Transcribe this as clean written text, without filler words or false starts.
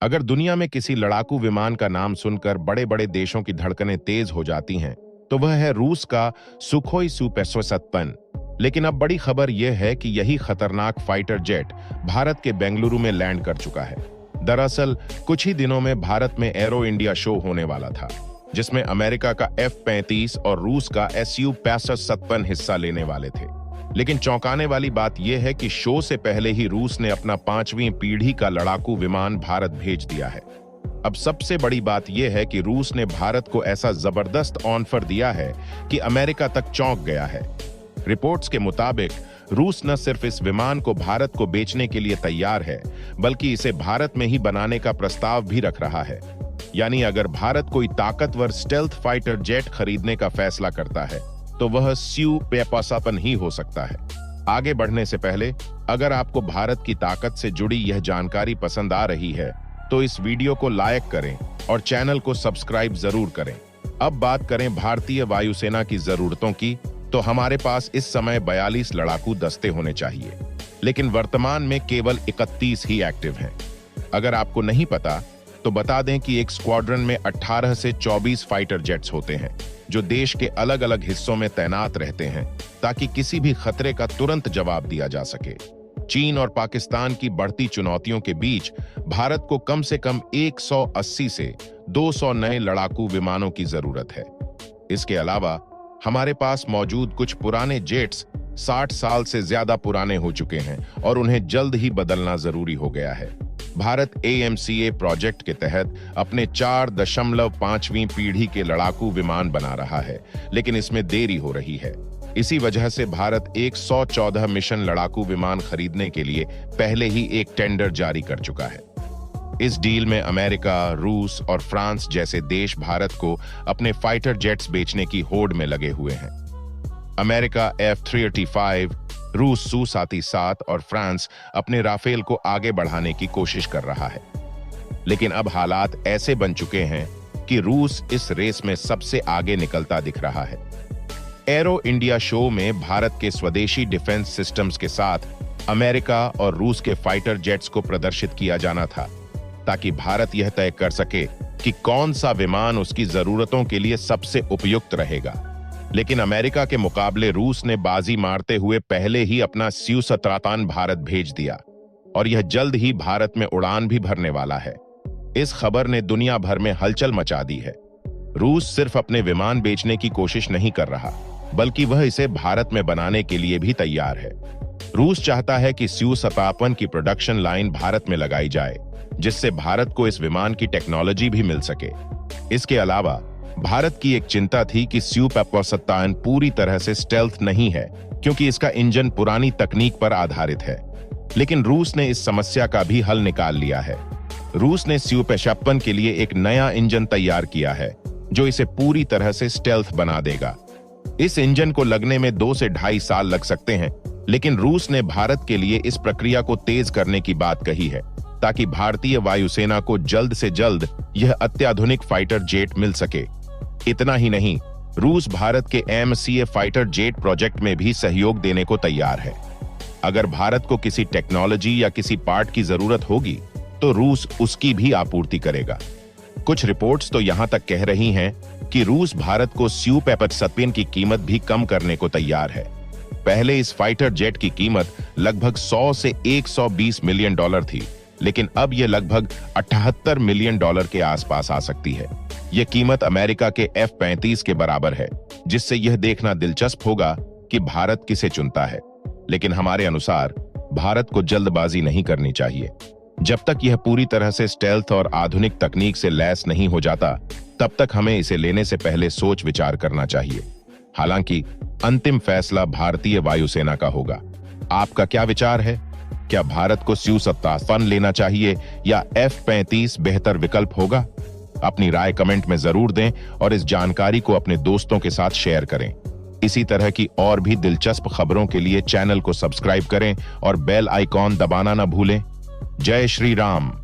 अगर दुनिया में किसी लड़ाकू विमान का नाम सुनकर बड़े बड़े देशों की धड़कनें तेज हो जाती हैं, तो वह है रूस का सुखोई सु-57। लेकिन अब बड़ी खबर यह है कि यही खतरनाक फाइटर जेट भारत के बेंगलुरु में लैंड कर चुका है। दरअसल कुछ ही दिनों में भारत में एरो इंडिया शो होने वाला था, जिसमें अमेरिका का F-35 और रूस का Su-57 हिस्सा लेने वाले थे। लेकिन चौंकाने वाली बात यह है कि शो से पहले ही रूस ने अपना 5वीं पीढ़ी का लड़ाकू विमान भारत भेज दिया है। अब सबसे बड़ी बात यह है कि रूस ने भारत को ऐसा जबरदस्त ऑफर दिया है कि अमेरिका तक चौंक गया है। रिपोर्ट्स के मुताबिक रूस न सिर्फ इस विमान को भारत को बेचने के लिए तैयार है, बल्कि इसे भारत में ही बनाने का प्रस्ताव भी रख रहा है। यानी अगर भारत कोई ताकतवर स्टेल्थ फाइटर जेट खरीदने का फैसला करता है, तो वह Su-57 ही हो सकता है। आगे बढ़ने से पहले, अगर आपको भारत की ताकत से जुड़ी यह जानकारी पसंद आ रही है, तो इस वीडियो को लाइक करें और चैनल को सब्सक्राइब जरूर करें। अब बात करें भारतीय वायुसेना की जरूरतों की, तो हमारे पास इस समय 42 लड़ाकू दस्ते होने चाहिए, लेकिन वर्तमान में केवल 31 ही एक्टिव हैं। अगर आपको नहीं पता, तो बता दें कि एक स्क्वाड्रन में 18 से 24 फाइटर जेट्स होते हैं, जो देश के अलग अलग हिस्सों में तैनात रहते हैं, ताकि किसी भी खतरे का तुरंत जवाब दिया जा सके। चीन और पाकिस्तान की बढ़ती चुनौतियों के बीच भारत को कम से कम 180 से 200 नए लड़ाकू विमानों की जरूरत है। इसके अलावा हमारे पास मौजूद कुछ पुराने जेट्स 60 साल से ज्यादा पुराने हो चुके हैं और उन्हें जल्द ही बदलना जरूरी हो गया है। भारत AMCA प्रोजेक्ट के तहत अपने 4.5वीं पीढ़ी के लड़ाकू विमान बना रहा है, लेकिन इसमें देरी हो रही है। इसी वजह से भारत 114 मिशन लड़ाकू विमान खरीदने के लिए पहले ही एक टेंडर जारी कर चुका है। इस डील में अमेरिका, रूस और फ्रांस जैसे देश भारत को अपने फाइटर जेट्स बेचने की होड़ में लगे हुए हैं। अमेरिका F-35, रूस Su-37 और फ्रांस अपने राफेल को आगे बढ़ाने की कोशिश कर रहा है। लेकिन अब हालात ऐसे बन चुके हैं कि रूस इस रेस में सबसे आगे निकलता दिख रहा है। एरो इंडिया शो में भारत के स्वदेशी डिफेंस सिस्टम्स के साथ अमेरिका और रूस के फाइटर जेट्स को प्रदर्शित किया जाना था, ताकि भारत यह तय कर सके कि कौन सा विमान उसकी जरूरतों के लिए सबसे उपयुक्त रहेगा। लेकिन अमेरिका के मुकाबले रूस ने बाजी मारते हुए पहले ही अपना Su-57 भारत भेज दिया, और यह जल्द ही भारत में उड़ान भी भरने वाला है। इस खबर ने दुनिया भर में हलचल मचा दी है। रूस सिर्फ अपने विमान बेचने की कोशिश नहीं कर रहा, बल्कि वह इसे भारत में बनाने के लिए भी तैयार है। रूस चाहता है कि Su-57 की प्रोडक्शन लाइन भारत में लगाई जाए, जिससे भारत को इस विमान की टेक्नोलॉजी भी मिल सके। इसके अलावा भारत की एक चिंता थी कि Su-57 पूरी तरह से स्टेल्थ नहीं है, क्योंकि इसका इंजन पुरानी तकनीक पर आधारित है। लेकिन रूस ने इस समस्या का भी हल निकाल लिया है। रूस ने Su-57 के लिए एक नया इंजन तैयार किया है, जो इसे पूरी तरह से स्टेल्थ बना देगा। इस इंजन को लगने में 2 से 2.5 साल लग सकते हैं, लेकिन रूस ने भारत के लिए इस प्रक्रिया को तेज करने की बात कही है, ताकि भारतीय वायुसेना को जल्द से जल्द यह अत्याधुनिक फाइटर जेट मिल सके। इतना ही नहीं, रूस भारत के AMCA फाइटर जेट प्रोजेक्ट में भी सहयोग देने को तैयार है। अगर भारत को किसी टेक्नोलॉजी या किसी पार्ट की जरूरत होगी, तो रूस उसकी भी आपूर्ति करेगा। कुछ रिपोर्ट्स तो यहां तक कह रही हैं कि रूस भारत को Su-57 की कीमत भी कम करने को तैयार है। पहले इस फाइटर जेट की कीमत लगभग 100 से 120 मिलियन डॉलर थी, लेकिन अब यह लगभग 78 मिलियन डॉलर के आसपास आ सकती है। यह कीमत अमेरिका के F-35 के बराबर है, जिससे यह देखना दिलचस्प होगा कि भारत किसे चुनता है। लेकिन हमारे अनुसार भारत को जल्दबाजी नहीं करनी चाहिए। जब तक यह पूरी तरह से स्टेल्थ और आधुनिक तकनीक से लैस नहीं हो जाता, तब तक हमें इसे लेने से पहले सोच विचार करना चाहिए। हालांकि अंतिम फैसला भारतीय वायुसेना का होगा। आपका क्या विचार है? क्या भारत को Su-57 लेना चाहिए या F-35 बेहतर विकल्प होगा? अपनी राय कमेंट में जरूर दें और इस जानकारी को अपने दोस्तों के साथ शेयर करें। इसी तरह की और भी दिलचस्प खबरों के लिए चैनल को सब्सक्राइब करें और बेल आइकॉन दबाना न भूलें। जय श्री राम।